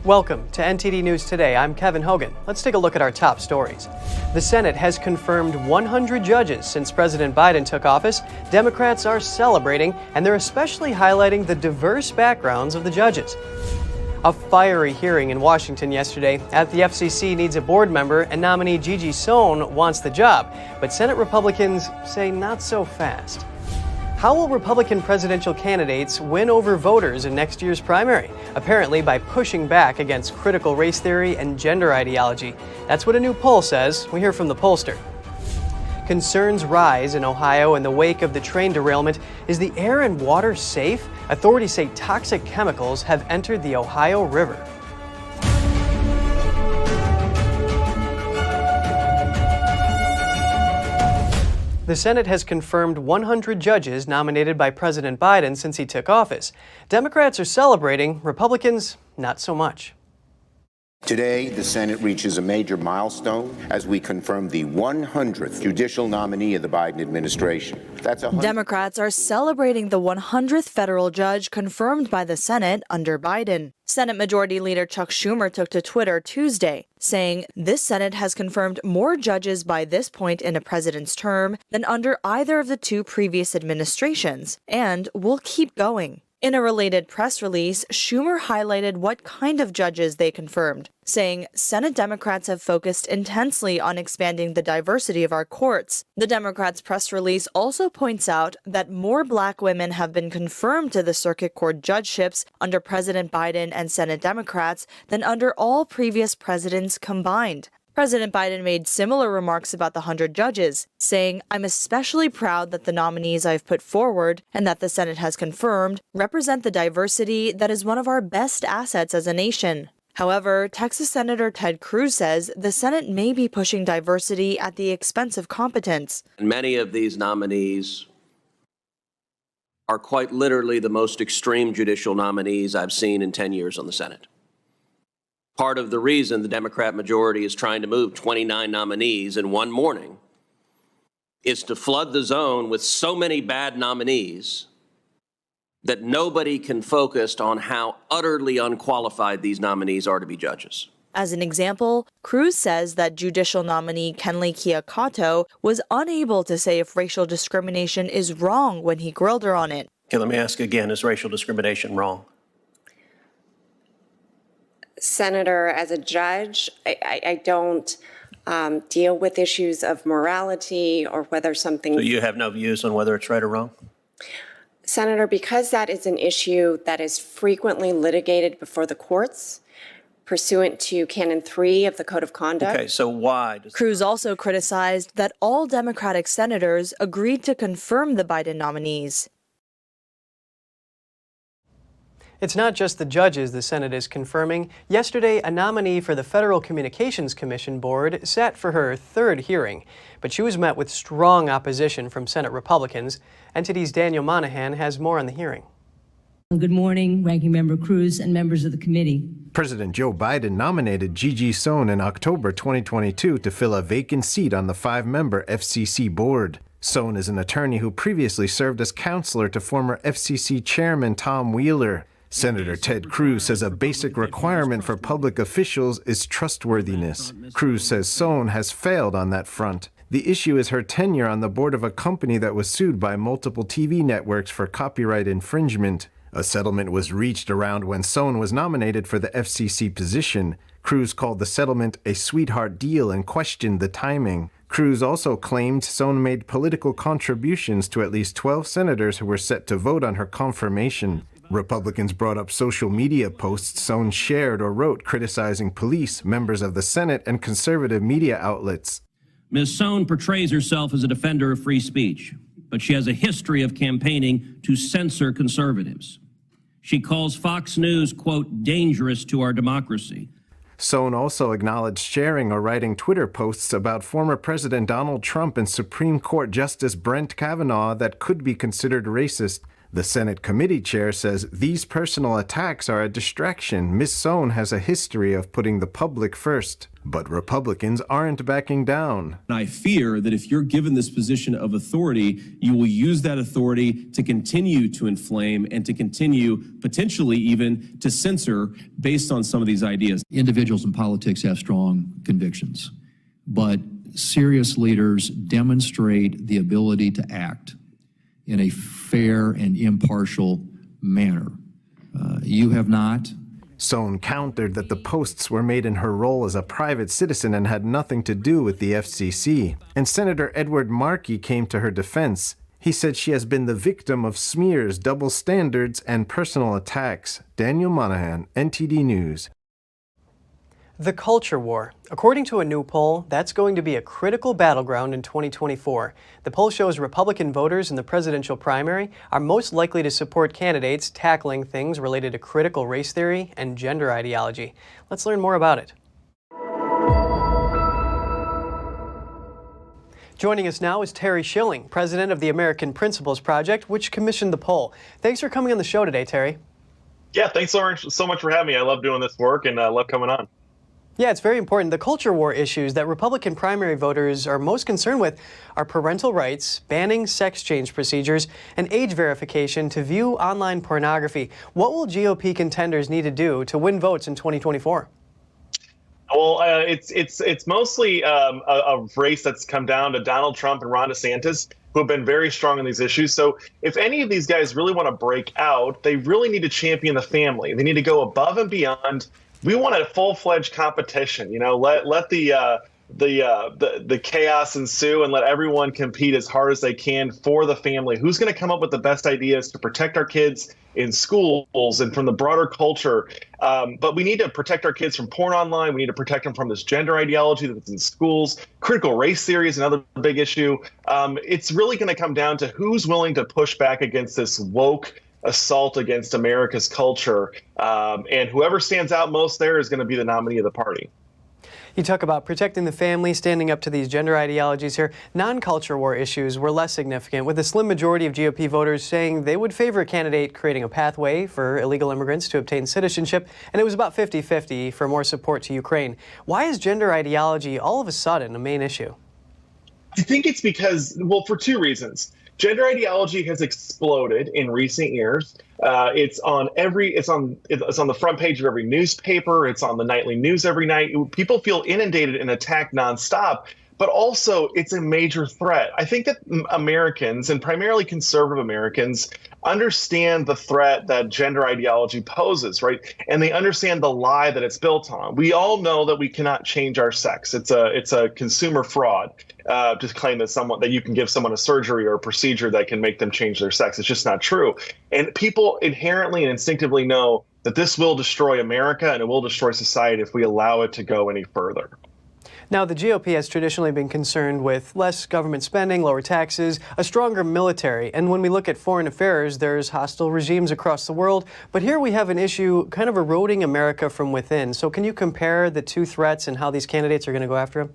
Welcome to NTD News Today. I'm Kevin Hogan. Let's take a look at our top stories. The Senate has confirmed 100 judges since President Biden took office. Democrats are celebrating, and they're especially highlighting the diverse backgrounds of the judges. A fiery hearing in Washington yesterday at the FCC needs a board member, and nominee Gigi Sohn wants the job, but Senate Republicans say not so fast. How will Republican presidential candidates win over voters in next year's primary? Apparently by pushing back against critical race theory and gender ideology. That's what a new poll says. We hear from the pollster. Concerns rise in Ohio in the wake of the train derailment. Is the air and water safe? Authorities say toxic chemicals have entered the Ohio River. The Senate has confirmed 100 judges nominated by President Biden since he took office. Democrats are celebrating, Republicans not so much. Today, the Senate reaches a major milestone as we confirm the 100th judicial nominee of the Biden administration. Democrats are celebrating the 100th federal judge confirmed by the Senate under Biden. Senate Majority Leader Chuck Schumer took to Twitter Tuesday, saying this Senate has confirmed more judges by this point in a president's term than under either of the two previous administrations, and will keep going. In a related press release, Schumer highlighted what kind of judges they confirmed, saying Senate Democrats have focused intensely on expanding the diversity of our courts. The Democrats' press release also points out that more black women have been confirmed to the circuit court judgeships under President Biden and Senate Democrats than under all previous presidents combined. President Biden made similar remarks about the 100 judges, saying, "I'm especially proud that the nominees I've put forward and that the Senate has confirmed represent the diversity that is one of our best assets as a nation." However, Texas Senator Ted Cruz says the Senate may be pushing diversity at the expense of competence. Many of these nominees are quite literally the most extreme judicial nominees I've seen in 10 years on the Senate. Part of the reason the Democrat majority is trying to move 29 nominees in one morning is to flood the zone with so many bad nominees that nobody can focus on how utterly unqualified these nominees are to be judges. As an example, Cruz says that judicial nominee Kenley Keakato was unable to say if racial discrimination is wrong when he grilled her on it. Okay, let me ask again, is racial discrimination wrong? Senator, as a judge, I don't deal with issues of morality or whether something... So you have no views on whether it's right or wrong? Senator, because that is an issue that is frequently litigated before the courts, pursuant to Canon 3 of the Code of Conduct. Okay, so why? Cruz also criticized that all Democratic senators agreed to confirm the Biden nominees. It's not just the judges the Senate is confirming. Yesterday, a nominee for the Federal Communications Commission board sat for her third hearing, but she was met with strong opposition from Senate Republicans. NTD's Daniel Monahan has more on the hearing. Good morning, Ranking Member Cruz and members of the committee. President Joe Biden nominated Gigi Sohn in October 2022 to fill a vacant seat on the 5-member FCC board. Sohn is an attorney who previously served as counselor to former FCC Chairman Tom Wheeler. Senator Ted Cruz says a basic requirement for public officials is trustworthiness. Cruz says Sohn has failed on that front. The issue is her tenure on the board of a company that was sued by multiple TV networks for copyright infringement. A settlement was reached around when Sohn was nominated for the FCC position. Cruz called the settlement a sweetheart deal and questioned the timing. Cruz also claimed Sohn made political contributions to at least 12 senators who were set to vote on her confirmation. Republicans brought up social media posts Sohn shared or wrote criticizing police, members of the Senate, and conservative media outlets. Ms. Sohn portrays herself as a defender of free speech, but she has a history of campaigning to censor conservatives. She calls Fox News, quote, dangerous to our democracy. Sohn also acknowledged sharing or writing Twitter posts about former President Donald Trump and Supreme Court Justice Brett Kavanaugh that could be considered racist. The Senate committee chair says these personal attacks are a distraction. Ms. Sohn has a history of putting the public first, but Republicans aren't backing down. I fear that if you're given this position of authority, you will use that authority to continue to inflame and to continue potentially even to censor based on some of these ideas. Individuals in politics have strong convictions, but serious leaders demonstrate the ability to act in a fair and impartial manner. You have not. Sohn countered that the posts were made in her role as a private citizen and had nothing to do with the FCC. And Senator Edward Markey came to her defense. He said she has been the victim of smears, double standards, and personal attacks. Daniel Monahan, NTD News. The culture war. According to a new poll, that's going to be a critical battleground in 2024. The poll shows Republican voters in the presidential primary are most likely to support candidates tackling things related to critical race theory and gender ideology. Let's learn more about it. Joining us now is Terry Schilling, president of the American Principles Project, which commissioned the poll. Thanks for coming on the show today, Terry. Yeah, thanks so much for having me. I love doing this work and I love coming on. Yeah, it's very important. The culture war issues that Republican primary voters are most concerned with are parental rights, banning sex change procedures, and age verification to view online pornography. What will GOP contenders need to do to win votes in 2024? Well, it's mostly a race that's come down to Donald Trump and Ron DeSantis, who have been very strong on these issues. So if any of these guys really want to break out, they really need to champion the family. They need to go above and beyond. We want a full-fledged competition. You know, let the chaos ensue and let everyone compete as hard as they can for the family. Who's going to come up with the best ideas to protect our kids in schools and from the broader culture? But we need to protect our kids from porn online. We need to protect them from this gender ideology that's in schools. Critical race theory is another big issue. It's really going to come down to who's willing to push back against this woke assault against America's culture. And whoever stands out most there is going to be the nominee of the party. You talk about protecting the family, standing up to these gender ideologies here. Non-culture war issues were less significant, with a slim majority of GOP voters saying they would favor a candidate creating a pathway for illegal immigrants to obtain citizenship, and it was about 50-50 for more support to Ukraine. Why is gender ideology all of a sudden a main issue? I think it's because, well, for two reasons. Gender ideology has exploded in recent years. It's on the front page of every newspaper. It's on the nightly news every night. People feel inundated and attacked nonstop. But also, it's a major threat. I think that Americans, and primarily conservative Americans, understand the threat that gender ideology poses, right? And they understand the lie that it's built on. We all know that we cannot change our sex. It's a consumer fraud to claim that you can give someone a surgery or a procedure that can make them change their sex. It's just not true. And people inherently and instinctively know that this will destroy America and it will destroy society if we allow it to go any further. Now, the GOP has traditionally been concerned with less government spending, lower taxes, a stronger military. And when we look at foreign affairs, there's hostile regimes across the world. But here we have an issue kind of eroding America from within. So can you compare the two threats and how these candidates are going to go after them?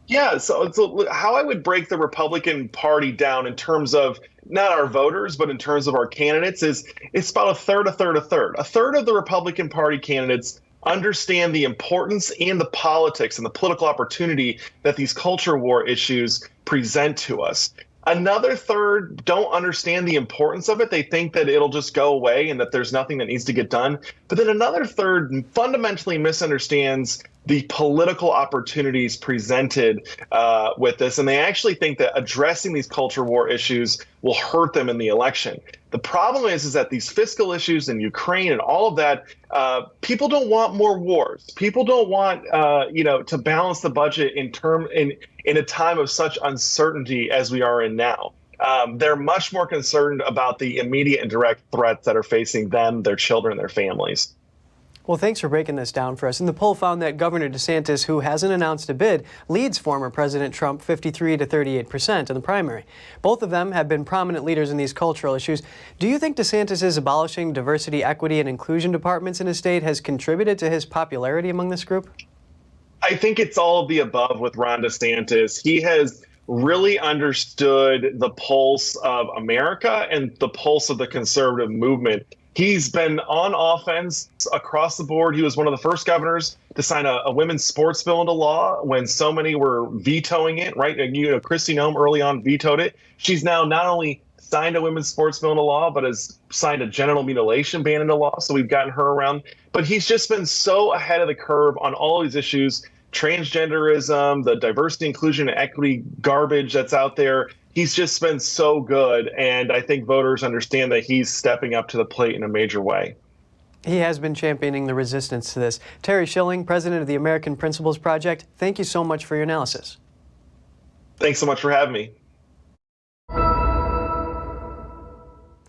Yeah, so how I would break the Republican Party down in terms of not our voters, but in terms of our candidates is it's about a third. A third of the Republican Party candidates understand the importance and the politics and the political opportunity that these culture war issues present to us. Another third don't understand the importance of it. They think that it'll just go away and that there's nothing that needs to get done. But then another third fundamentally misunderstands the political opportunities presented with this. And they actually think that addressing these culture war issues will hurt them in the election. The problem is that these fiscal issues in Ukraine and all of that, people don't want more wars. People don't want, to balance the budget in a time of such uncertainty as we are in now. They're much more concerned about the immediate and direct threats that are facing them, their children, their families. Well, thanks for breaking this down for us. And the poll found that Governor DeSantis, who hasn't announced a bid, leads former President Trump 53 to 38% in the primary. Both of them have been prominent leaders in these cultural issues. Do you think DeSantis' abolishing diversity, equity, and inclusion departments in his state has contributed to his popularity among this group? I think it's all of the above with Ron DeSantis. He has really understood the pulse of America and the pulse of the conservative movement. He's been on offense across the board. He was one of the first governors to sign a women's sports bill into law when so many were vetoing it, right? And, Kristi Noem early on vetoed it. She's now not only signed a women's sports bill into law, but has signed a genital mutilation ban into law. So we've gotten her around. But he's just been so ahead of the curve on all these issues, transgenderism, the diversity, inclusion, and equity garbage that's out there. He's just been so good, and I think voters understand that he's stepping up to the plate in a major way. He has been championing the resistance to this. Terry Schilling, president of the American Principles Project, thank you so much for your analysis. Thanks so much for having me.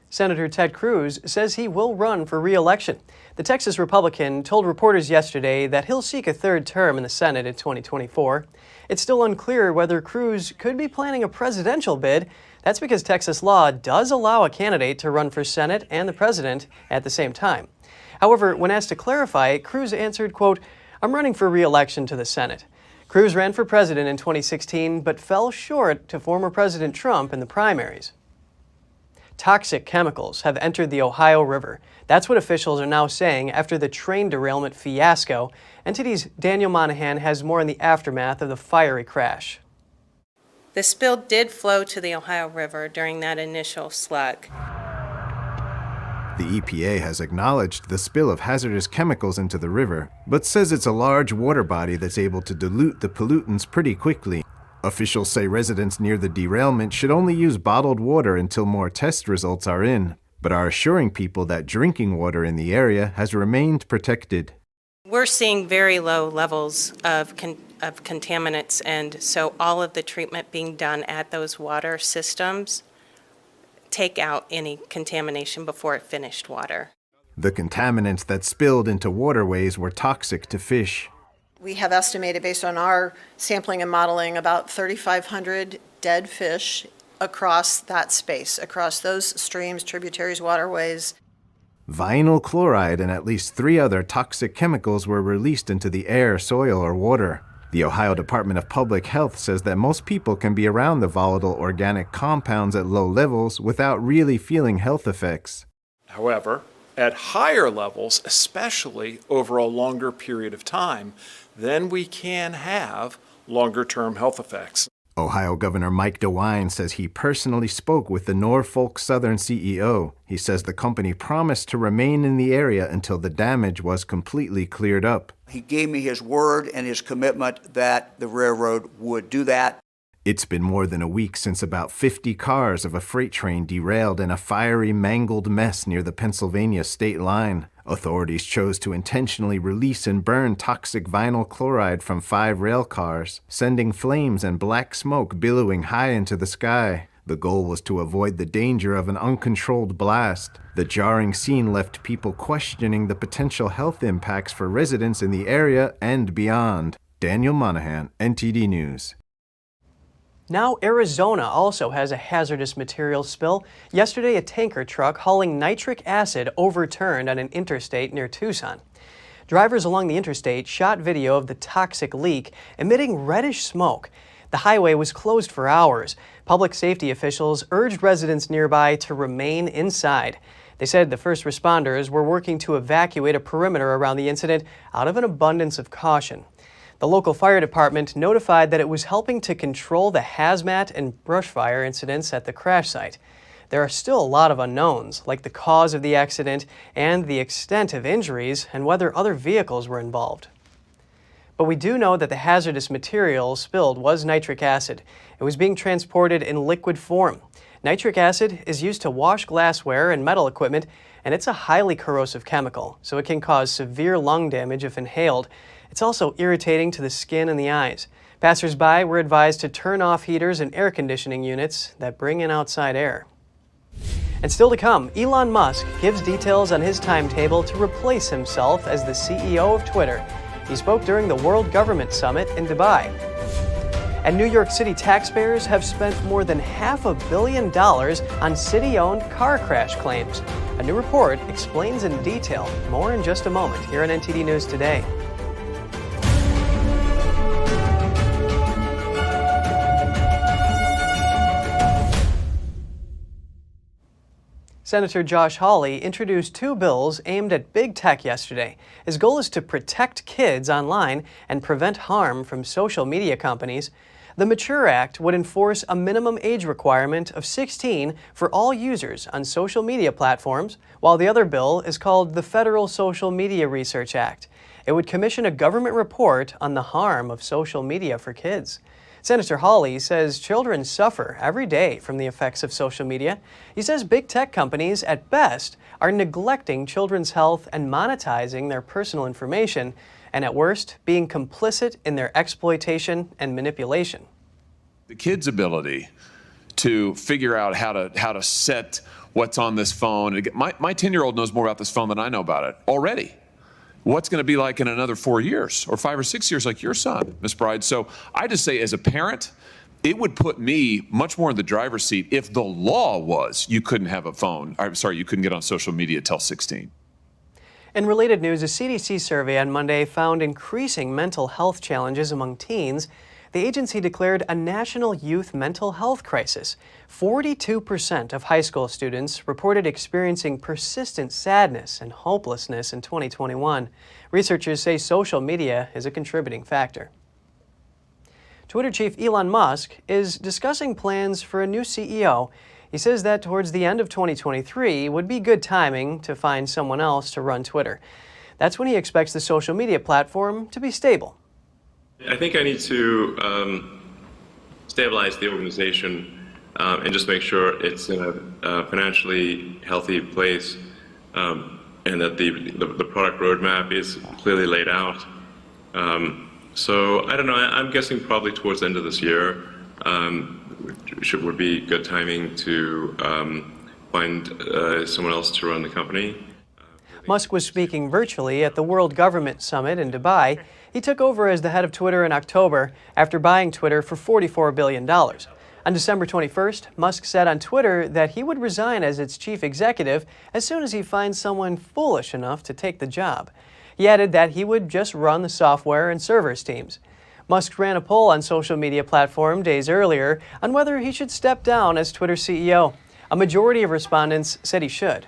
Senator Ted Cruz says he will run for re-election. The Texas Republican told reporters yesterday that he'll seek a third term in the Senate in 2024. It's still unclear whether Cruz could be planning a presidential bid. That's because Texas law does allow a candidate to run for Senate and the president at the same time. However, when asked to clarify, Cruz answered, quote, "I'm running for re-election to the Senate." Cruz ran for president in 2016, but fell short to former President Trump in the primaries. Toxic chemicals have entered the Ohio River. That's what officials are now saying after the train derailment fiasco. NTD's Daniel Monahan has more on the aftermath of the fiery crash. The spill did flow to the Ohio River during that initial slug. The EPA has acknowledged the spill of hazardous chemicals into the river, but says it's a large water body that's able to dilute the pollutants pretty quickly. Officials say residents near the derailment should only use bottled water until more test results are in, but are assuring people that drinking water in the area has remained protected. We're seeing very low levels of contaminants, and so all of the treatment being done at those water systems take out any contamination before it finished water. The contaminants that spilled into waterways were toxic to fish. We have estimated, based on our sampling and modeling, about 3,500 dead fish across that space, across those streams, tributaries, waterways. Vinyl chloride and at least 3 other toxic chemicals were released into the air, soil, or water. The Ohio Department of Public Health says that most people can be around the volatile organic compounds at low levels without really feeling health effects. However, at higher levels, especially over a longer period of time, then we can have longer-term health effects. Ohio Governor Mike DeWine says he personally spoke with the Norfolk Southern CEO. He says the company promised to remain in the area until the damage was completely cleared up. He gave me his word and his commitment that the railroad would do that. It's been more than a week since about 50 cars of a freight train derailed in a fiery, mangled mess near the Pennsylvania state line. Authorities chose to intentionally release and burn toxic vinyl chloride from 5 rail cars, sending flames and black smoke billowing high into the sky. The goal was to avoid the danger of an uncontrolled blast. The jarring scene left people questioning the potential health impacts for residents in the area and beyond. Daniel Monahan, NTD News. Now Arizona also has a hazardous material spill. Yesterday, a tanker truck hauling nitric acid overturned on an interstate near Tucson. Drivers along the interstate shot video of the toxic leak emitting reddish smoke. The highway was closed for hours. Public safety officials urged residents nearby to remain inside. They said the first responders were working to evacuate a perimeter around the incident out of an abundance of caution. The local fire department notified that it was helping to control the hazmat and brush fire incidents at the crash site. There are still a lot of unknowns, like the cause of the accident and the extent of injuries and whether other vehicles were involved. But we do know that the hazardous material spilled was nitric acid. It was being transported in liquid form. Nitric acid is used to wash glassware and metal equipment, and it's a highly corrosive chemical, so it can cause severe lung damage if inhaled. It's also irritating to the skin and the eyes. Passers-by were advised to turn off heaters and air conditioning units that bring in outside air. And still to come, Elon Musk gives details on his timetable to replace himself as the CEO of Twitter. He spoke during the World Government Summit in Dubai. And New York City taxpayers have spent more than $500 million on city-owned car crash claims. A new report explains in detail. More in just a moment here on NTD News Today. Senator Josh Hawley introduced two bills aimed at big tech yesterday. His goal is to protect kids online and prevent harm from social media companies. The Mature Act would enforce a minimum age requirement of 16 for all users on social media platforms, while the other bill is called the Federal Social Media Research Act. It would commission a government report on the harm of social media for kids. Senator Hawley says children suffer every day from the effects of social media. He says big tech companies, at best, are neglecting children's health and monetizing their personal information, and at worst, being complicit in their exploitation and manipulation. The kid's ability to figure out how to set what's on this phone. My 10-year-old knows more about this phone than I know about it already. What's going to be like in another 4 years or 5 or 6 years like your son, Ms. Bride? So I just say, as a parent, it would put me much more in the driver's seat if the law was you couldn't have a phone. I'm sorry, you couldn't get on social media till 16. In related news, a CDC survey on Monday found increasing mental health challenges among teens. The agency declared a national youth mental health crisis. 42% of high school students reported experiencing persistent sadness and hopelessness in 2021. Researchers say social media is a contributing factor. Twitter chief Elon Musk is discussing plans for a new CEO. He says that towards the end of 2023 would be good timing to find someone else to run Twitter. That's when he expects the social media platform to be stable. I think I need to stabilize the organization and just make sure it's in a financially healthy place, and that the product roadmap is clearly laid out. So I don't know, I'm guessing probably towards the end of this year would be good timing to find someone else to run the company. Musk was speaking virtually at the World Government Summit in Dubai. He took over as the head of Twitter in October after buying Twitter for $44 billion. On December 21st, Musk said on Twitter that he would resign as its chief executive as soon as he finds someone foolish enough to take the job. He added that he would just run the software and servers teams. Musk ran a poll on social media platform days earlier on whether he should step down as Twitter CEO. A majority of respondents said he should.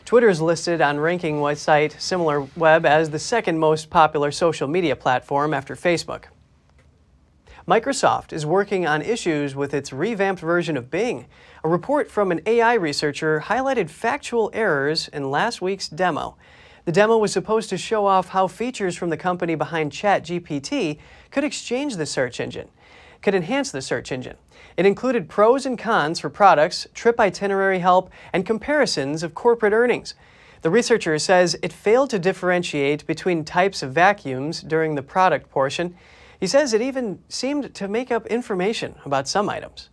Twitter is listed on ranking website SimilarWeb as the second most popular social media platform after Facebook. Microsoft is working on issues with its revamped version of Bing. A report from an AI researcher highlighted factual errors in last week's demo. The demo was supposed to show off how features from the company behind ChatGPT could enhance the search engine. It included pros and cons for products, trip itinerary help, and comparisons of corporate earnings. The researcher says it failed to differentiate between types of vacuums during the product portion. He says it even seemed to make up information about some items.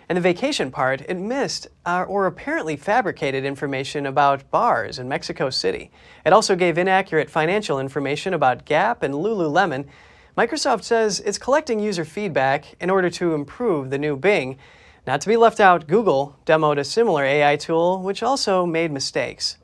In the vacation part, it missed or apparently fabricated information about bars in Mexico City. It also gave inaccurate financial information about Gap and Lululemon. Microsoft says it's collecting user feedback in order to improve the new Bing. Not to be left out, Google demoed a similar AI tool, which also made mistakes.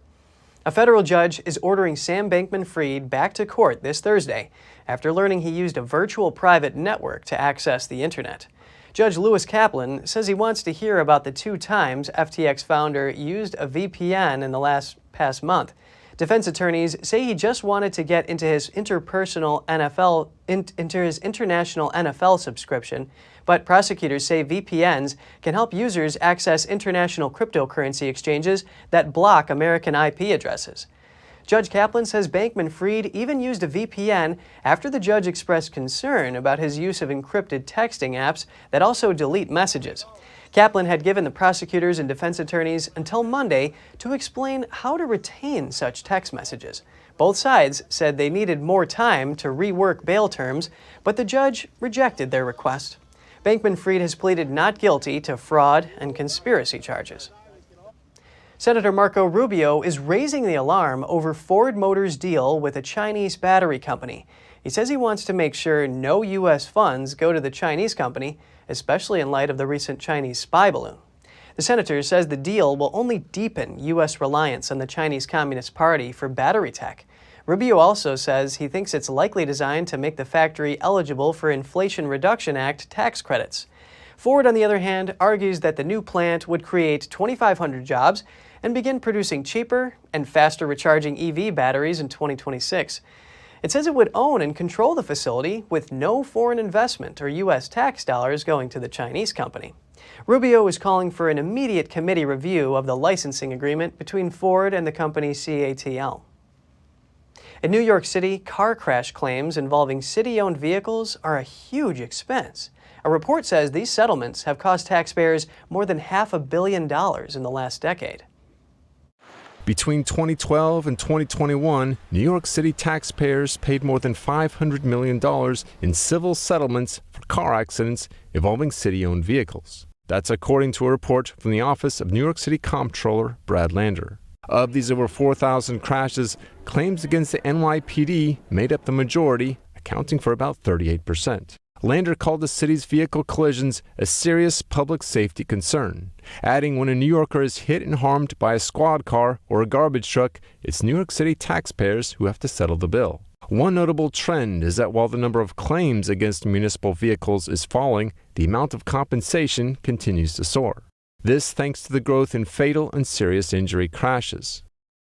A federal judge is ordering Sam Bankman-Fried back to court this Thursday after learning he used a virtual private network to access the internet. Judge Lewis Kaplan says he wants to hear about the 2 times FTX founder used a VPN in the past month. Defense attorneys say he just wanted to get into his international NFL subscription, but prosecutors say VPNs can help users access international cryptocurrency exchanges that block American IP addresses. Judge Kaplan says Bankman-Fried even used a VPN after the judge expressed concern about his use of encrypted texting apps that also delete messages. Kaplan had given the prosecutors and defense attorneys until Monday to explain how to retain such text messages. Both sides said they needed more time to rework bail terms, but the judge rejected their request. Bankman-Fried has pleaded not guilty to fraud and conspiracy charges. Senator Marco Rubio is raising the alarm over Ford Motors' deal with a Chinese battery company. He says he wants to make sure no U.S. funds go to the Chinese company, especially in light of the recent Chinese spy balloon. The senator says the deal will only deepen U.S. reliance on the Chinese Communist Party for battery tech. Rubio also says he thinks it's likely designed to make the factory eligible for Inflation Reduction Act tax credits. Ford, on the other hand, argues that the new plant would create 2,500 jobs and begin producing cheaper and faster recharging EV batteries in 2026. It says it would own and control the facility with no foreign investment or U.S. tax dollars going to the Chinese company. Rubio is calling for an immediate committee review of the licensing agreement between Ford and the company CATL. In New York City, car crash claims involving city-owned vehicles are a huge expense. A report says these settlements have cost taxpayers more than $500 million in the last decade. Between 2012 and 2021, New York City taxpayers paid more than $500 million in civil settlements for car accidents involving city-owned vehicles. That's according to a report from the Office of New York City Comptroller Brad Lander. Of these over 4,000 crashes, claims against the NYPD made up the majority, accounting for about 38%. Lander called the city's vehicle collisions a serious public safety concern, adding when a New Yorker is hit and harmed by a squad car or a garbage truck, it's New York City taxpayers who have to settle the bill. One notable trend is that while the number of claims against municipal vehicles is falling, the amount of compensation continues to soar. This thanks to the growth in fatal and serious injury crashes.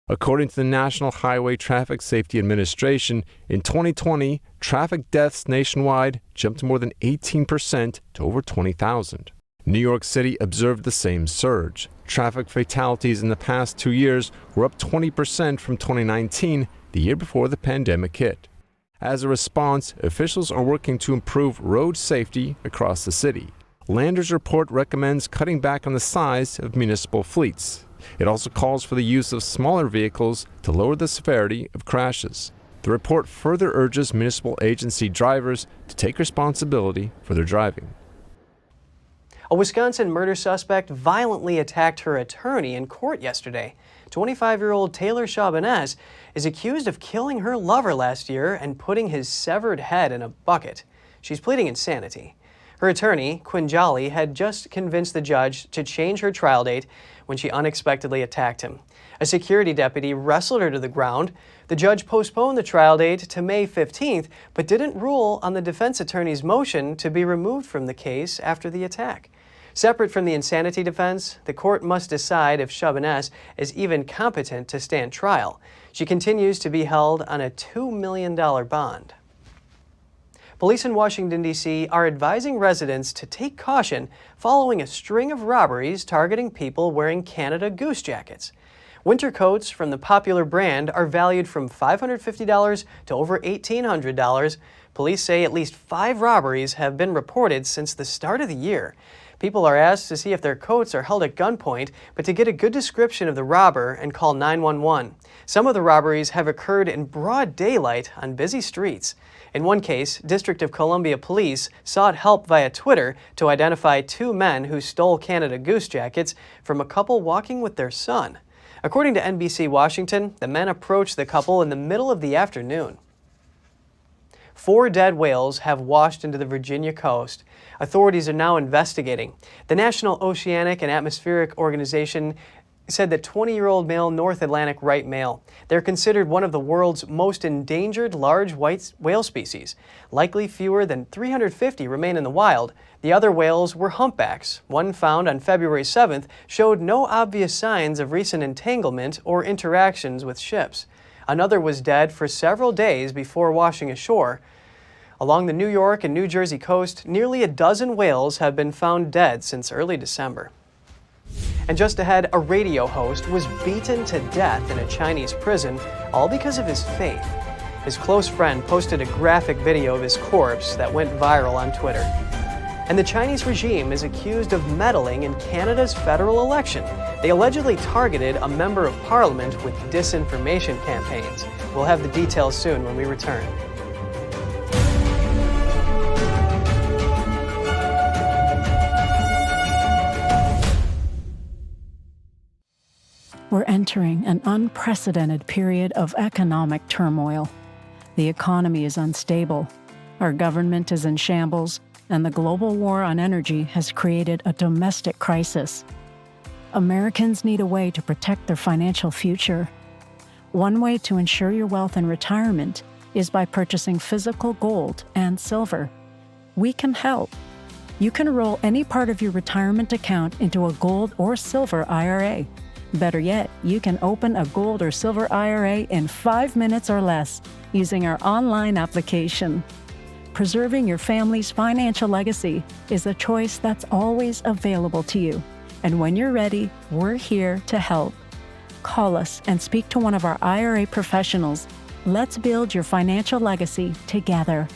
According to the National Highway Traffic Safety Administration, in 2020, traffic deaths nationwide jumped more than 18% to over 20,000. New York City observed the same surge. Traffic fatalities in the past 2 years were up 20% from 2019, the year before the pandemic hit. As a response, officials are working to improve road safety across the city. Lander's report recommends cutting back on the size of municipal fleets. It also calls for the use of smaller vehicles to lower the severity of crashes. The report further urges municipal agency drivers to take responsibility for their driving. A Wisconsin murder suspect violently attacked her attorney in court yesterday. 25-year-old Taylor Chabanez is accused of killing her lover last year and putting his severed head in a bucket. She's pleading insanity. Her attorney, Quinn Jolly, had just convinced the judge to change her trial date when she unexpectedly attacked him. A security deputy wrestled her to the ground. The judge postponed the trial date to May 15th, but didn't rule on the defense attorney's motion to be removed from the case after the attack. Separate from the insanity defense, the court must decide if Chabanez is even competent to stand trial. She continues to be held on a $2 million bond. Police in Washington, D.C. are advising residents to take caution following a string of robberies targeting people wearing Canada Goose jackets. Winter coats from the popular brand are valued from $550 to over $1,800. Police say at least 5 robberies have been reported since the start of the year. People are asked to see if their coats are held at gunpoint, but to get a good description of the robber and call 911. Some of the robberies have occurred in broad daylight on busy streets. In one case, District of Columbia police sought help via Twitter to identify 2 men who stole Canada Goose jackets from a couple walking with their son. According to NBC Washington, the men approached the couple in the middle of the afternoon. 4 dead whales have washed into the Virginia coast. Authorities are now investigating. The National Oceanic and Atmospheric Organization said that 20-year-old male North Atlantic right male. They're considered one of the world's most endangered large white whale species. Likely fewer than 350 remain in the wild. The other whales were humpbacks. One found on February 7th showed no obvious signs of recent entanglement or interactions with ships. Another was dead for several days before washing ashore. Along the New York and New Jersey coast, nearly a dozen whales have been found dead since early December. And just ahead, a radio host was beaten to death in a Chinese prison, all because of his faith. His close friend posted a graphic video of his corpse that went viral on Twitter. And the Chinese regime is accused of meddling in Canada's federal election. They allegedly targeted a member of parliament with disinformation campaigns. We'll have the details soon when we return. We're entering an unprecedented period of economic turmoil. The economy is unstable, our government is in shambles, and the global war on energy has created a domestic crisis. Americans need a way to protect their financial future. One way to ensure your wealth in retirement is by purchasing physical gold and silver. We can help. You can roll any part of your retirement account into a gold or silver IRA. Better yet, you can open a gold or silver IRA in 5 minutes or less using our online application. Preserving your family's financial legacy is a choice that's always available to you. And when you're ready, we're here to help. Call us and speak to one of our IRA professionals. Let's build your financial legacy together.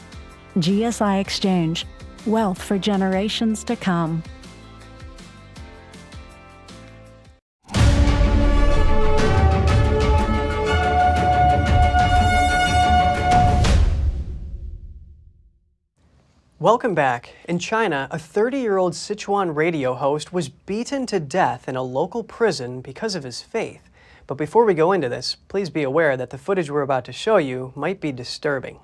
GSI Exchange, wealth for generations to come. Welcome back. In China, a 30-year-old Sichuan radio host was beaten to death in a local prison because of his faith. But before we go into this, please be aware that the footage we're about to show you might be disturbing.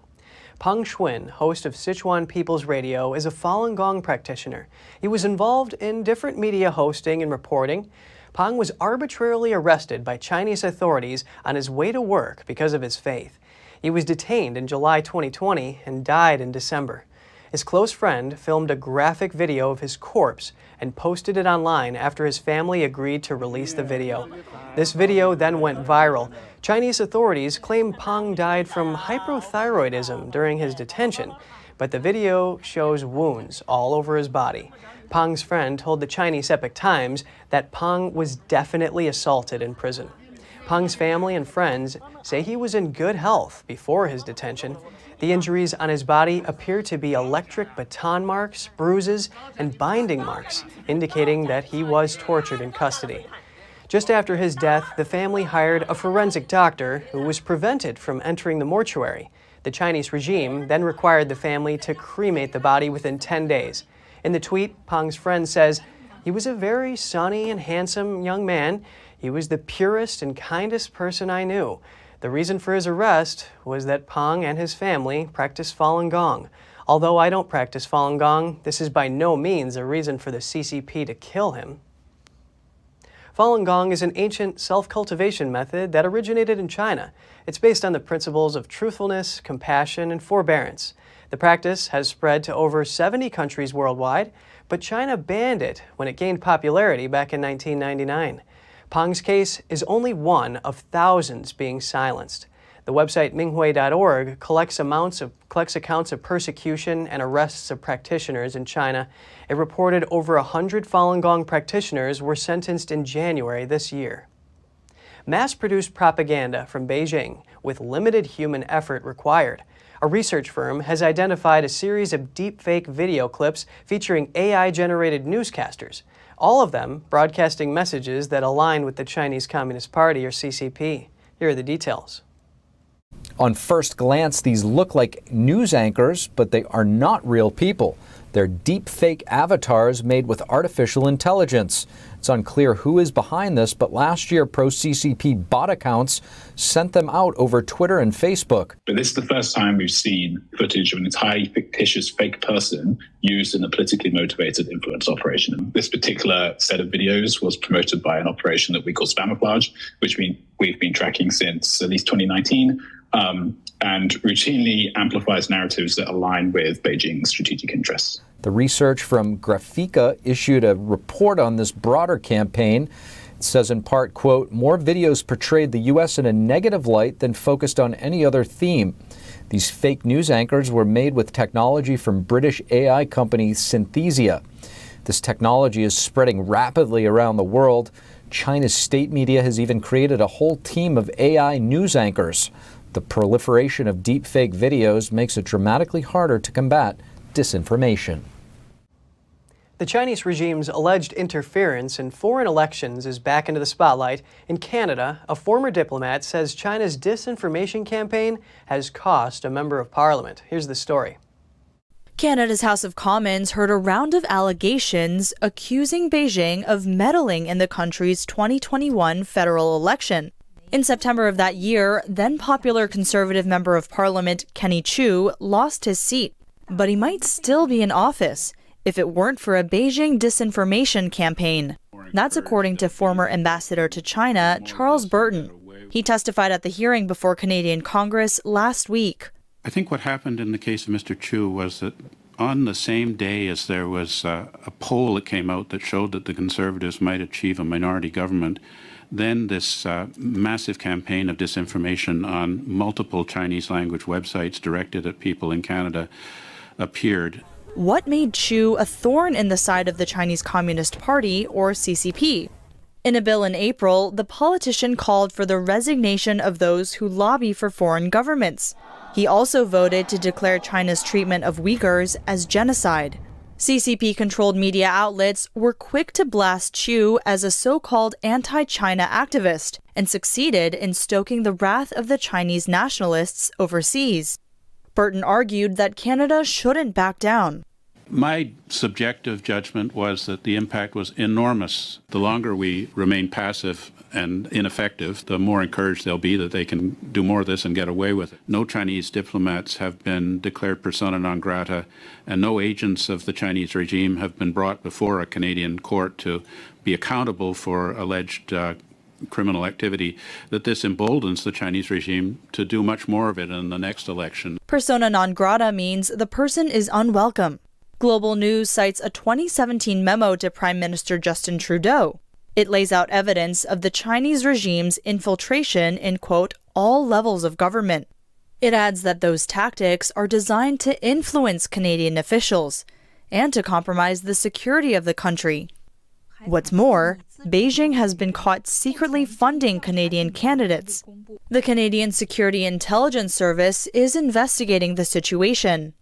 Pang Xuan, host of Sichuan People's Radio, is a Falun Gong practitioner. He was involved in different media hosting and reporting. Pang was arbitrarily arrested by Chinese authorities on his way to work because of his faith. He was detained in July 2020 and died in December. His close friend filmed a graphic video of his corpse and posted it online after his family agreed to release the video. This video then went viral. Chinese authorities claim Pang died from hypothyroidism during his detention, but the video shows wounds all over his body. Pang's friend told the Chinese Epoch Times that Pang was definitely assaulted in prison. Pang's family and friends say he was in good health before his detention. The injuries on his body appear to be electric baton marks, bruises, and binding marks, indicating that he was tortured in custody. Just after his death, the family hired a forensic doctor who was prevented from entering the mortuary. The Chinese regime then required the family to cremate the body within 10 days. In the tweet, Pang's friend says, "He was a very sunny and handsome young man. He was the purest and kindest person I knew. The reason for his arrest was that Pang and his family practice Falun Gong. Although I don't practice Falun Gong, this is by no means a reason for the CCP to kill him." Falun Gong is an ancient self-cultivation method that originated in China. It's based on the principles of truthfulness, compassion, and forbearance. The practice has spread to over 70 countries worldwide, but China banned it when it gained popularity back in 1999. Pang's case is only one of thousands being silenced. The website Minghui.org collects accounts of persecution and arrests of practitioners in China. It reported over 100 Falun Gong practitioners were sentenced in January this year. Mass-produced propaganda from Beijing with limited human effort required. A research firm has identified a series of deepfake video clips featuring AI-generated newscasters, all of them broadcasting messages that align with the Chinese Communist Party, or CCP. Here are the details. On first glance, these look like news anchors, but they are not real people. They're deepfake avatars made with artificial intelligence. It's unclear who is behind this, but last year, pro-CCP bot accounts sent them out over Twitter and Facebook. But this is the first time we've seen footage of an entirely fictitious fake person used in a politically motivated influence operation. This particular set of videos was promoted by an operation that we call Spamouflage, which we've been tracking since at least 2019. And routinely amplifies narratives that align with Beijing's strategic interests. The research from Graphica issued a report on this broader campaign. It says in part, quote, "More videos portrayed the U.S. in a negative light than focused on any other theme. These fake news anchors were made with technology from British AI company Synthesia. This technology is spreading rapidly around the world. China's state media has even created a whole team of AI news anchors. The proliferation of deepfake videos makes it dramatically harder to combat disinformation." The Chinese regime's alleged interference in foreign elections is back into the spotlight. In Canada, a former diplomat says China's disinformation campaign has cost a member of parliament. Here's the story. Canada's House of Commons heard a round of allegations accusing Beijing of meddling in the country's 2021 federal election. In September of that year, then popular Conservative Member of Parliament Kenny Chu lost his seat, but he might still be in office if it weren't for a Beijing disinformation campaign. That's according to former ambassador to China, Charles Burton. He testified at the hearing before Canadian Congress last week. I think what happened in the case of Mr. Chu was that on the same day as there was a poll that came out that showed that the Conservatives might achieve a minority government, then this massive campaign of disinformation on multiple Chinese language websites directed at people in Canada appeared. What made Chu a thorn in the side of the Chinese Communist Party, or CCP? In a bill in April, the politician called for the resignation of those who lobby for foreign governments. He also voted to declare China's treatment of Uyghurs as genocide. CCP-controlled media outlets were quick to blast Chu as a so-called anti-China activist and succeeded in stoking the wrath of the Chinese nationalists overseas. Burton argued that Canada shouldn't back down. My subjective judgment was that the impact was enormous. The longer we remain passive and ineffective, the more encouraged they'll be that they can do more of this and get away with it. No Chinese diplomats have been declared persona non grata, and no agents of the Chinese regime have been brought before a Canadian court to be accountable for alleged criminal activity, that this emboldens the Chinese regime to do much more of it in the next election. Persona non grata means the person is unwelcome. Global News cites a 2017 memo to Prime Minister Justin Trudeau. It lays out evidence of the Chinese regime's infiltration in, quote, all levels of government. It adds that those tactics are designed to influence Canadian officials and to compromise the security of the country. What's more, Beijing has been caught secretly funding Canadian candidates. The Canadian Security Intelligence Service is investigating the situation.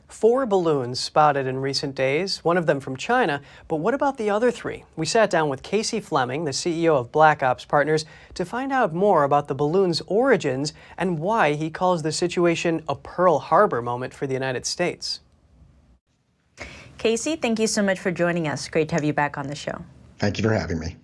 4 balloons spotted in recent days, one of them from China, but what about the other 3? We sat down with Casey Fleming, the CEO of Black Ops Partners, to find out more about the balloon's origins and why he calls the situation a Pearl Harbor moment for the United States. Casey, thank you so much for joining us. Great to have you back on the show. Thank you for having me.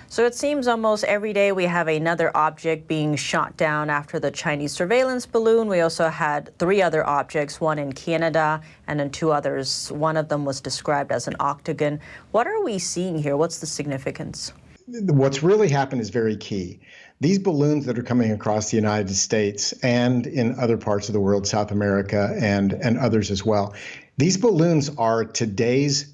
So it seems almost every day we have another object being shot down after the Chinese surveillance balloon. We also had 3 other objects, one in Canada and then 2 others. One of them was described as an octagon. What are we seeing here? What's the significance? What's really happened is very key. These balloons that are coming across the United States and in other parts of the world, South America and others as well, these balloons are today's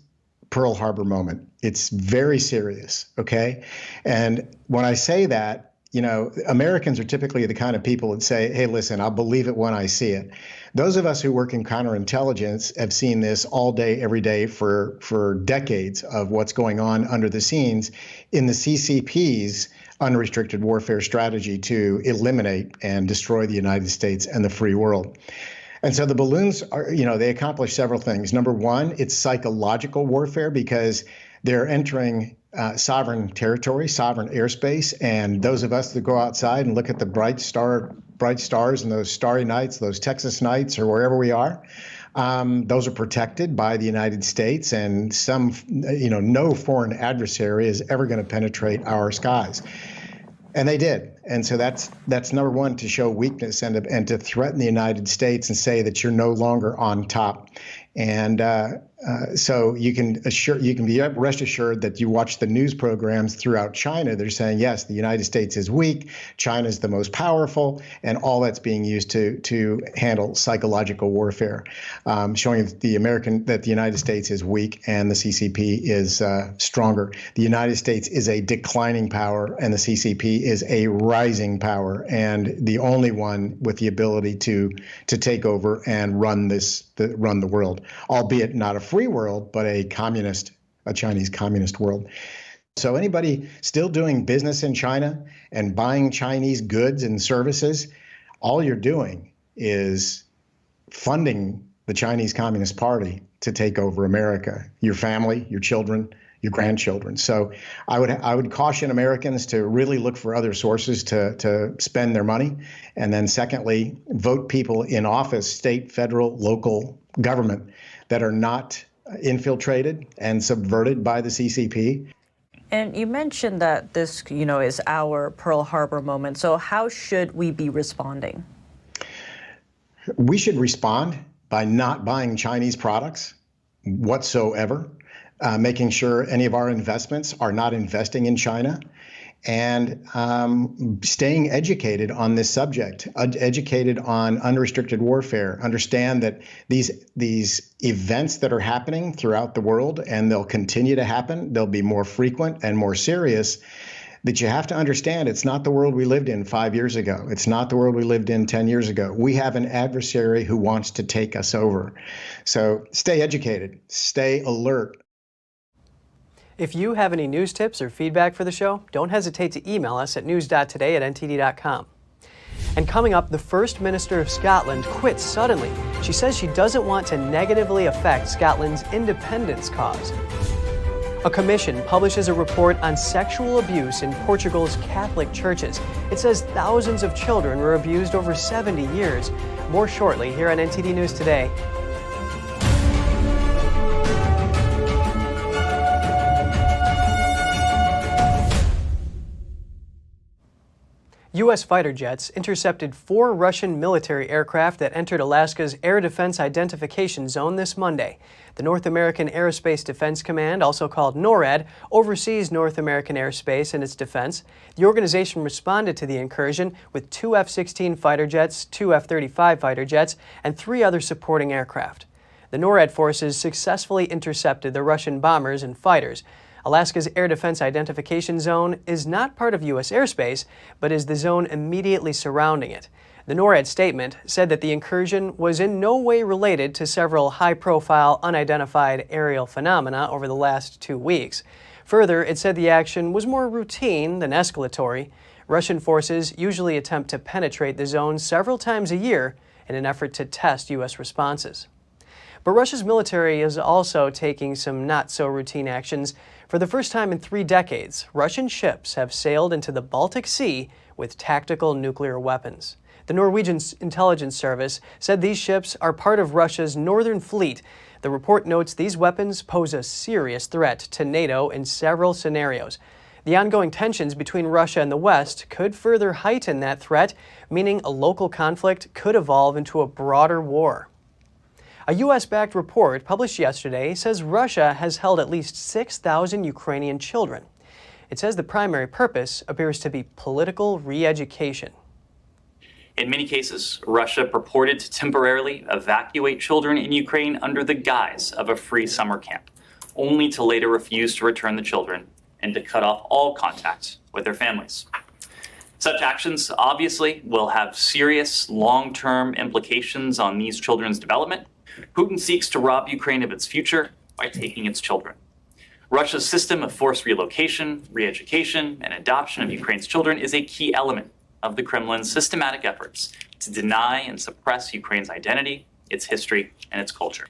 Pearl Harbor moment. It's very serious, okay? And when I say that, you know, Americans are typically the kind of people that say, hey, listen, I'll believe it when I see it. Those of us who work in counterintelligence have seen this all day, every day for decades of what's going on under the scenes in the CCP's unrestricted warfare strategy to eliminate and destroy the United States and the free world. And so the balloons are, you know, they accomplish several things. Number one, it's psychological warfare because they're entering sovereign territory, sovereign airspace. And those of us that go outside and look at the bright stars and those starry nights, those Texas nights or wherever we are, those are protected by the United States, and no foreign adversary is ever going to penetrate our skies. And they did. And so that's number one, to show weakness and to threaten the United States and say that you're no longer on top. And so you can be rest assured that you watch the news programs throughout China. They're saying, yes, the United States is weak, China's the most powerful, and all that's being used to handle psychological warfare, showing that the United States is weak and the CCP is stronger. The United States is a declining power and the CCP is a rising power, and the only one with the ability to take over and run the world, albeit not a free world, but a Chinese communist world. So anybody still doing business in China and buying Chinese goods and services, all you're doing is funding the Chinese Communist Party to take over America, your family, your children, your grandchildren. So I would caution Americans to really look for other sources to spend their money. And then secondly, vote people in office, state, federal, local government, that are not infiltrated and subverted by the CCP. And you mentioned that this, is our Pearl Harbor moment. So how should we be responding? We should respond by not buying Chinese products whatsoever, making sure any of our investments are not investing in China, and staying educated on this subject, educated on unrestricted warfare. Understand that these events that are happening throughout the world, and they'll continue to happen, they'll be more frequent and more serious, that you have to understand it's not the world we lived in 5 years ago. It's not the world we lived in 10 years ago. We have an adversary who wants to take us over. So stay educated, stay alert. If you have any news tips or feedback for the show, don't hesitate to email us at news.today@ntd.com. And coming up, the First Minister of Scotland quits suddenly. She says she doesn't want to negatively affect Scotland's independence cause. A commission publishes a report on sexual abuse in Portugal's Catholic churches. It says thousands of children were abused over 70 years. More shortly here on NTD News Today. U.S. fighter jets intercepted 4 Russian military aircraft that entered Alaska's Air Defense Identification Zone this Monday. The North American Aerospace Defense Command, also called NORAD, oversees North American airspace and its defense. The organization responded to the incursion with 2 F-16 fighter jets, 2 F-35 fighter jets, and 3 other supporting aircraft. The NORAD forces successfully intercepted the Russian bombers and fighters. Alaska's Air Defense Identification Zone is not part of U.S. airspace, but is the zone immediately surrounding it. The NORAD statement said that the incursion was in no way related to several high-profile, unidentified aerial phenomena over the last 2 weeks. Further, it said the action was more routine than escalatory. Russian forces usually attempt to penetrate the zone several times a year in an effort to test U.S. responses. But Russia's military is also taking some not-so-routine actions. For the first time in 3 decades, Russian ships have sailed into the Baltic Sea with tactical nuclear weapons. The Norwegian intelligence service said these ships are part of Russia's northern fleet. The report notes these weapons pose a serious threat to NATO in several scenarios. The ongoing tensions between Russia and the West could further heighten that threat, meaning a local conflict could evolve into a broader war. A U.S.-backed report published yesterday says Russia has held at least 6,000 Ukrainian children. It says the primary purpose appears to be political re-education. In many cases, Russia purported to temporarily evacuate children in Ukraine under the guise of a free summer camp, only to later refuse to return the children and to cut off all contact with their families. Such actions obviously will have serious long-term implications on these children's development. Putin seeks to rob Ukraine of its future by taking its children. Russia's system of forced relocation, re-education, and adoption of Ukraine's children is a key element of the Kremlin's systematic efforts to deny and suppress Ukraine's identity, its history, and its culture.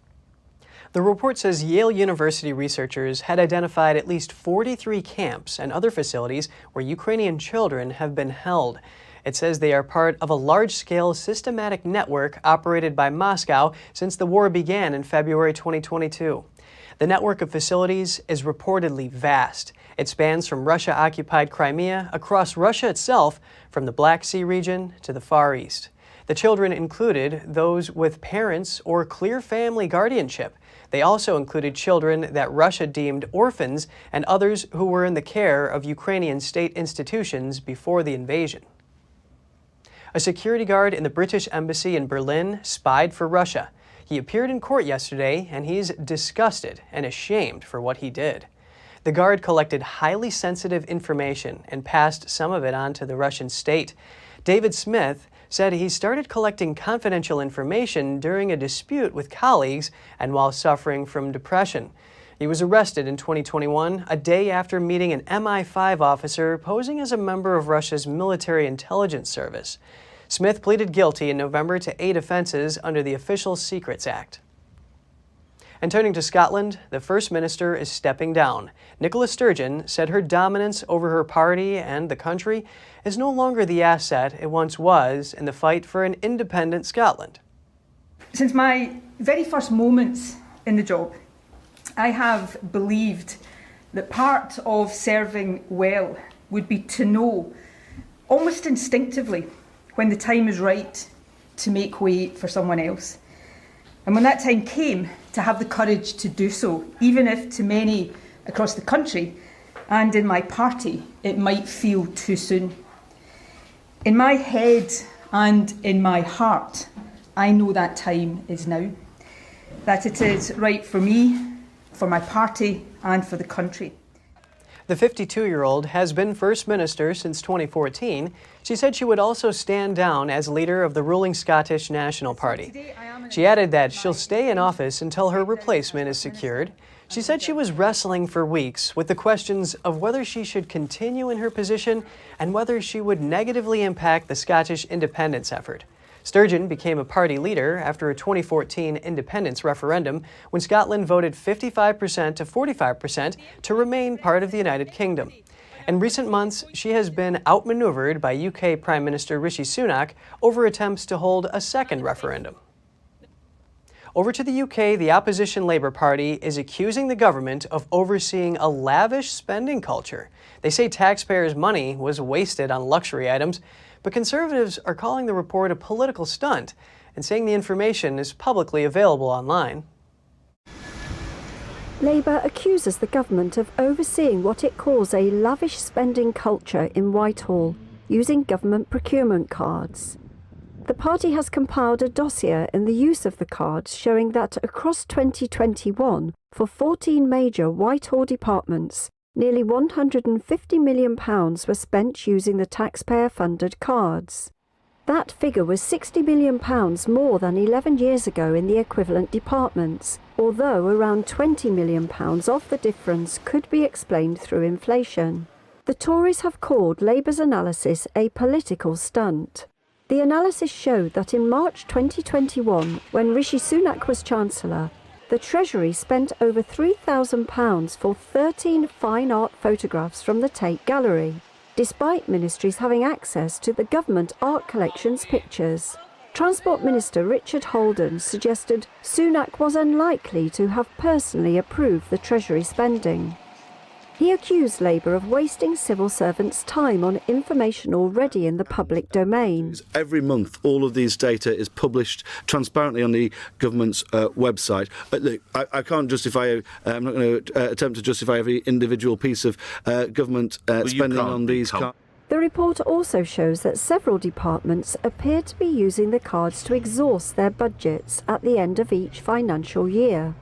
The report says Yale University researchers had identified at least 43 camps and other facilities where Ukrainian children have been held. It says they are part of a large-scale systematic network operated by Moscow since the war began in February 2022. The network of facilities is reportedly vast. It spans from Russia-occupied Crimea across Russia itself, from the Black Sea region to the Far East. The children included those with parents or clear family guardianship. They also included children that Russia deemed orphans and others who were in the care of Ukrainian state institutions before the invasion. A security guard in the British embassy in Berlin spied for Russia. He appeared in court yesterday, and he's disgusted and ashamed for what he did. The guard collected highly sensitive information and passed some of it on to the Russian state. David Smith said he started collecting confidential information during a dispute with colleagues and while suffering from depression. He was arrested in 2021, a day after meeting an MI5 officer posing as a member of Russia's military intelligence service. Smith pleaded guilty in November to 8 offenses under the Official Secrets Act. And turning to Scotland, the First Minister is stepping down. Nicola Sturgeon said her dominance over her party and the country is no longer the asset it once was in the fight for an independent Scotland. Since my very first moments in the job, I have believed that part of serving well would be to know, almost instinctively, when the time is right to make way for someone else. And when that time came, to have the courage to do so, even if to many across the country, and in my party, it might feel too soon. In my head and in my heart, I know that time is now, that it is right for me, for my party, and for the country. The 52-year-old has been First Minister since 2014. She said she would also stand down as leader of the ruling Scottish National Party. She added that she'll stay in office until her replacement is secured. She said she was wrestling for weeks with the questions of whether she should continue in her position and whether she would negatively impact the Scottish independence effort. Sturgeon became a party leader after a 2014 independence referendum when Scotland voted 55% to 45% to remain part of the United Kingdom. In recent months, she has been outmaneuvered by UK Prime Minister Rishi Sunak over attempts to hold a second referendum. Over to the UK, the opposition Labour Party is accusing the government of overseeing a lavish spending culture. They say taxpayers' money was wasted on luxury items, but Conservatives are calling the report a political stunt and saying the information is publicly available online. Labour accuses the government of overseeing what it calls a lavish spending culture in Whitehall, using government procurement cards. The party has compiled a dossier in the use of the cards showing that across 2021, for 14 major Whitehall departments, nearly £150 million were spent using the taxpayer-funded cards. That figure was £60 million more than 11 years ago in the equivalent departments, although around £20 million of the difference could be explained through inflation. The Tories have called Labour's analysis a political stunt. The analysis showed that in March 2021, when Rishi Sunak was Chancellor, the Treasury spent over £3,000 for 13 fine art photographs from the Tate Gallery, despite ministries having access to the government art collection's pictures. Transport Minister Richard Holden suggested Sunak was unlikely to have personally approved the Treasury spending. He accused Labour of wasting civil servants' time on information already in the public domain. Every month, all of these data is published transparently on the government's website. Look, I can't justify, I'm not going to attempt to justify every individual piece of government spending on these cards. The report also shows that several departments appear to be using the cards to exhaust their budgets at the end of each financial year.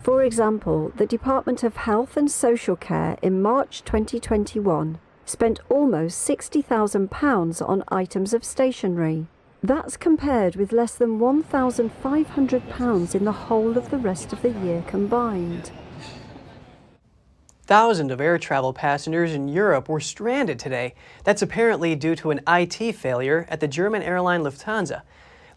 For example, the Department of Health and Social Care in March 2021 spent almost £60,000 on items of stationery. That's compared with less than £1,500 in the whole of the rest of the year combined. Thousands of air travel passengers in Europe were stranded today. That's apparently due to an IT failure at the German airline Lufthansa.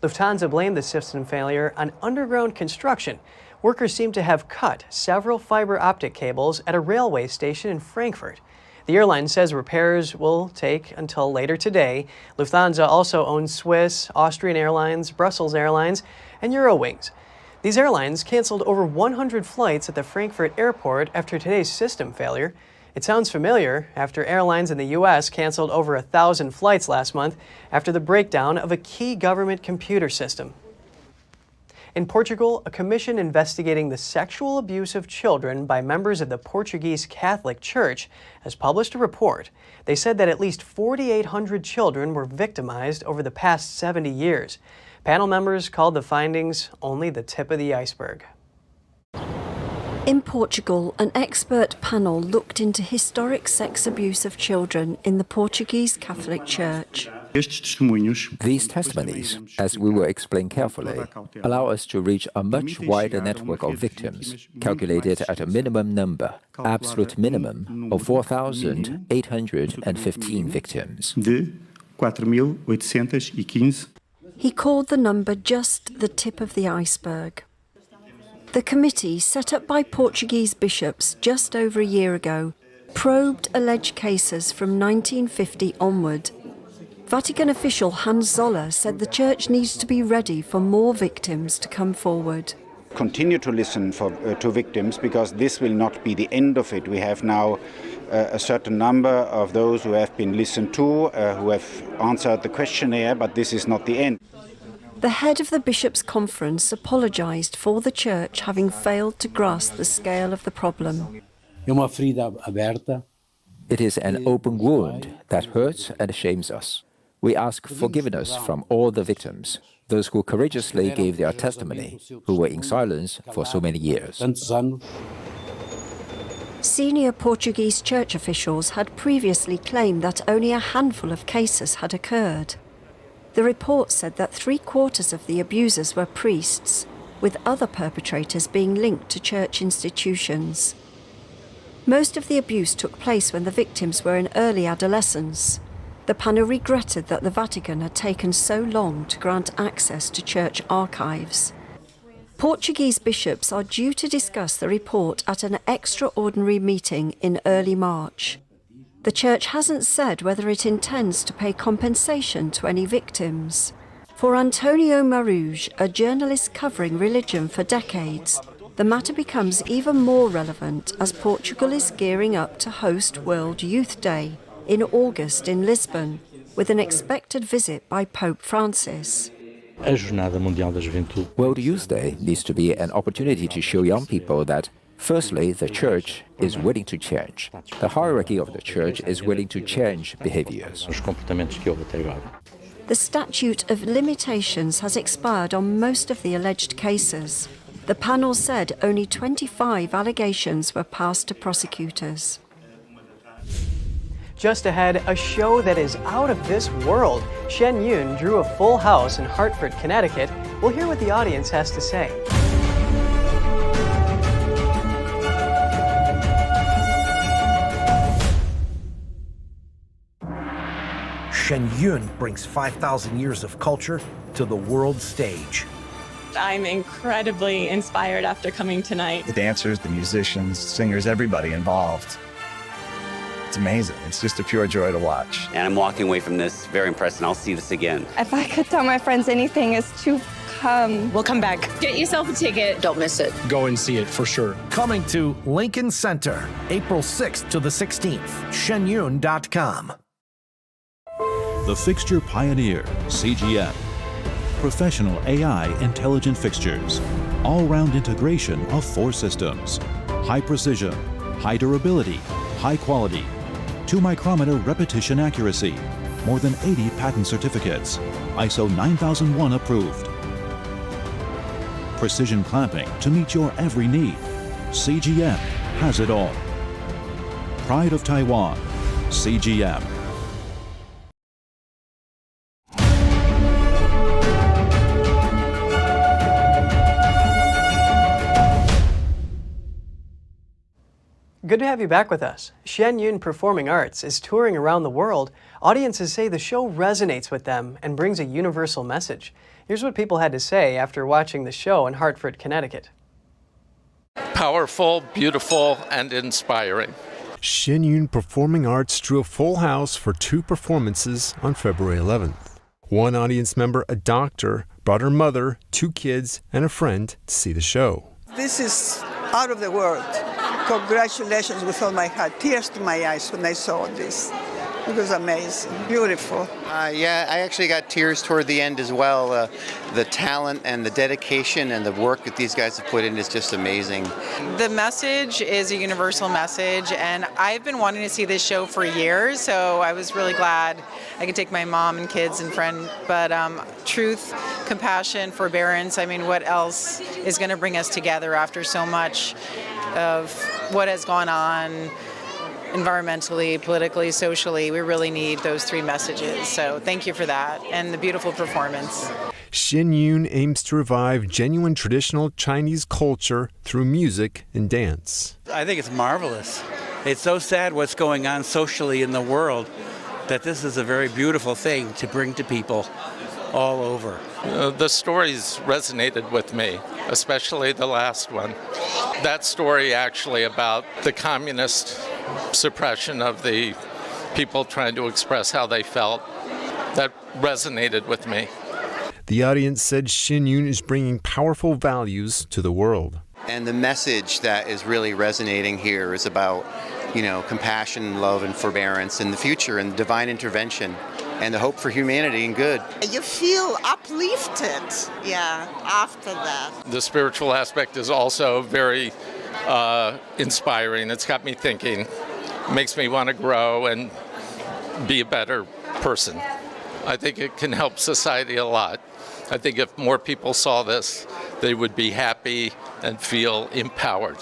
Lufthansa blamed the system failure on underground construction. Workers seem to have cut several fiber optic cables at a railway station in Frankfurt. The airline says repairs will take until later today. Lufthansa also owns Swiss, Austrian Airlines, Brussels Airlines, and Eurowings. These airlines canceled over 100 flights at the Frankfurt airport after today's system failure. It sounds familiar after airlines in the U.S. canceled over 1,000 flights last month after the breakdown of a key government computer system. In Portugal, a commission investigating the sexual abuse of children by members of the Portuguese Catholic Church has published a report. They said that at least 4,800 children were victimized over the past 70 years. Panel members called the findings only the tip of the iceberg. In Portugal, an expert panel looked into historic sex abuse of children in the Portuguese Catholic Church. These testimonies, as we will explain carefully, allow us to reach a much wider network of victims, calculated at a minimum number, absolute minimum, of 4,815 victims. He called the number just the tip of the iceberg. The committee, set up by Portuguese bishops just over a year ago, probed alleged cases from 1950 onward. Vatican official Hans Zoller said the church needs to be ready for more victims to come forward. Continue to listen to victims, because this will not be the end of it. We have now a certain number of those who have been listened to, who have answered the questionnaire, but this is not the end. The head of the Bishops' Conference apologised for the church having failed to grasp the scale of the problem. It is an open wound that hurts and shames us. We ask forgiveness from all the victims, those who courageously gave their testimony, who were in silence for so many years. Senior Portuguese church officials had previously claimed that only a handful of cases had occurred. The report said that 3/4 of the abusers were priests, with other perpetrators being linked to church institutions. Most of the abuse took place when the victims were in early adolescence. The panel regretted that the Vatican had taken so long to grant access to church archives. Portuguese bishops are due to discuss the report at an extraordinary meeting in early March. The church hasn't said whether it intends to pay compensation to any victims. For Antonio Maruj, a journalist covering religion for decades, the matter becomes even more relevant as Portugal is gearing up to host World Youth Day in August in Lisbon, with an expected visit by Pope Francis. World Youth Day needs to be an opportunity to show young people that, firstly, the church is willing to change. The hierarchy of the church is willing to change behaviors. The statute of limitations has expired on most of the alleged cases. The panel said only 25 allegations were passed to prosecutors. Just ahead, a show that is out of this world. Shen Yun drew a full house in Hartford, Connecticut. We'll hear what the audience has to say. Shen Yun brings 5,000 years of culture to the world stage. I'm incredibly inspired after coming tonight. The dancers, the musicians, singers, everybody involved. It's amazing. It's just a pure joy to watch. And I'm walking away from this very impressed, and I'll see this again. If I could tell my friends anything, is to come. We'll come back. Get yourself a ticket. Don't miss it. Go and see it for sure. Coming to Lincoln Center, April 6th to the 16th. ShenYun.com. The Fixture Pioneer, CGM. Professional AI intelligent fixtures. All-round integration of 4 systems. High precision, high durability, high quality. 2-micrometer repetition accuracy. More than 80 patent certificates. ISO 9001 approved. Precision clamping to meet your every need. CGM has it all. Pride of Taiwan. CGM. Good to have you back with us. Shen Yun Performing Arts is touring around the world. Audiences say the show resonates with them and brings a universal message. Here's what people had to say after watching the show in Hartford, Connecticut. Powerful, beautiful, and inspiring. Shen Yun Performing Arts drew a full house for 2 performances on February 11th. One audience member, a doctor, brought her mother, 2 kids, and a friend to see the show. This is out of the world. Congratulations with all my heart. Tears to my eyes when I saw this. It was amazing, beautiful. Yeah, I actually got tears toward the end as well. The talent and the dedication and the work that these guys have put in is just amazing. The message is a universal message, and I've been wanting to see this show for years, so I was really glad I could take my mom and kids and friend. But truth, compassion, forbearance, I mean, what else is going to bring us together after so much of what has gone on environmentally, politically, socially? We really need those 3 messages. So thank you for that and the beautiful performance. Shen Yun aims to revive genuine traditional Chinese culture through music and dance. I think it's marvelous. It's so sad what's going on socially in the world that this is a very beautiful thing to bring to people all over. The stories resonated with me, especially the last one. That story actually about the communist suppression of the people trying to express how they felt, that resonated with me. The audience said Shen Yun is bringing powerful values to the world. And the message that is really resonating here is about, compassion, love, and forbearance in the future and divine intervention and the hope for humanity and good. You feel uplifted, after that. The spiritual aspect is also very inspiring. It's got me thinking. makes me want to grow and be a better person. I think it can help society a lot. I think if more people saw this, they would be happy and feel empowered.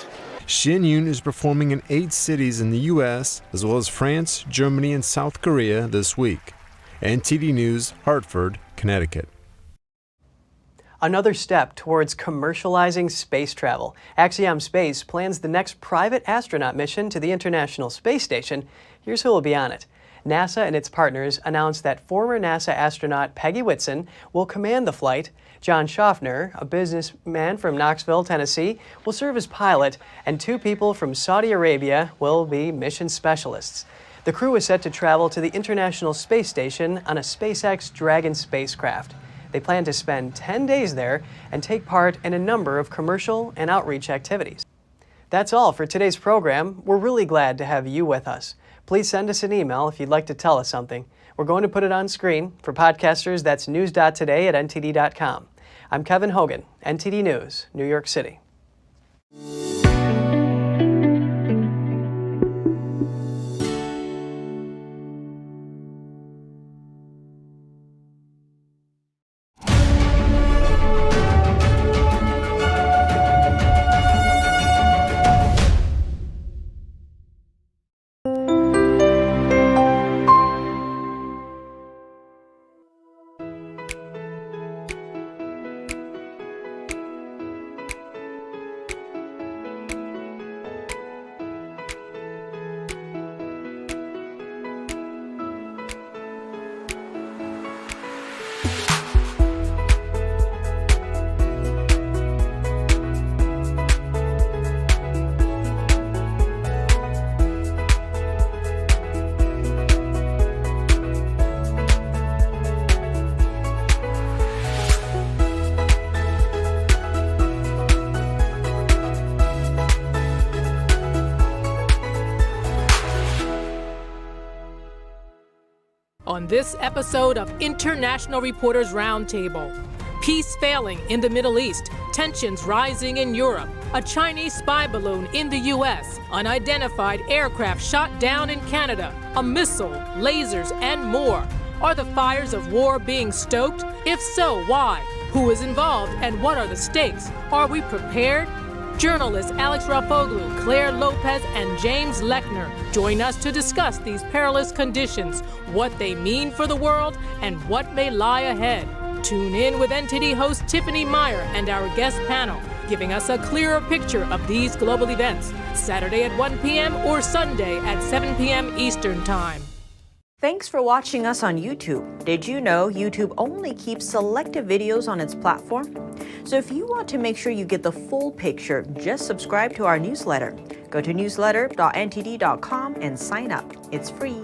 Shen Yun is performing in 8 cities in the U.S., as well as France, Germany, and South Korea this week. NTD News, Hartford, Connecticut. Another step towards commercializing space travel. Axiom Space plans the next private astronaut mission to the International Space Station. Here's who will be on it. NASA and its partners announced that former NASA astronaut Peggy Whitson will command the flight. John Schaffner, a businessman from Knoxville, Tennessee, will serve as pilot, and 2 people from Saudi Arabia will be mission specialists. The crew is set to travel to the International Space Station on a SpaceX Dragon spacecraft. They plan to spend 10 days there and take part in a number of commercial and outreach activities. That's all for today's program. We're really glad to have you with us. Please send us an email if you'd like to tell us something. We're going to put it on screen. For podcasters, that's news.today@ntd.com. I'm Kevin Hogan, NTD News, New York City. On this episode of International Reporters Roundtable, peace failing in the Middle East, tensions rising in Europe, a Chinese spy balloon in the U.S., unidentified aircraft shot down in Canada, a missile, lasers, and more. Are the fires of war being stoked? If so, why? Who is involved and what are the stakes? Are we prepared? Journalists Alex Rafoglu, Claire Lopez, and James Lechner join us to discuss these perilous conditions, what they mean for the world, and what may lie ahead. Tune in with NTD host Tiffany Meyer and our guest panel, giving us a clearer picture of these global events, Saturday at 1 p.m. or Sunday at 7 p.m. Eastern Time. Thanks for watching us on YouTube. Did you know YouTube only keeps selected videos on its platform? So if you want to make sure you get the full picture, just subscribe to our newsletter. Go to newsletter.ntd.com and sign up. It's free.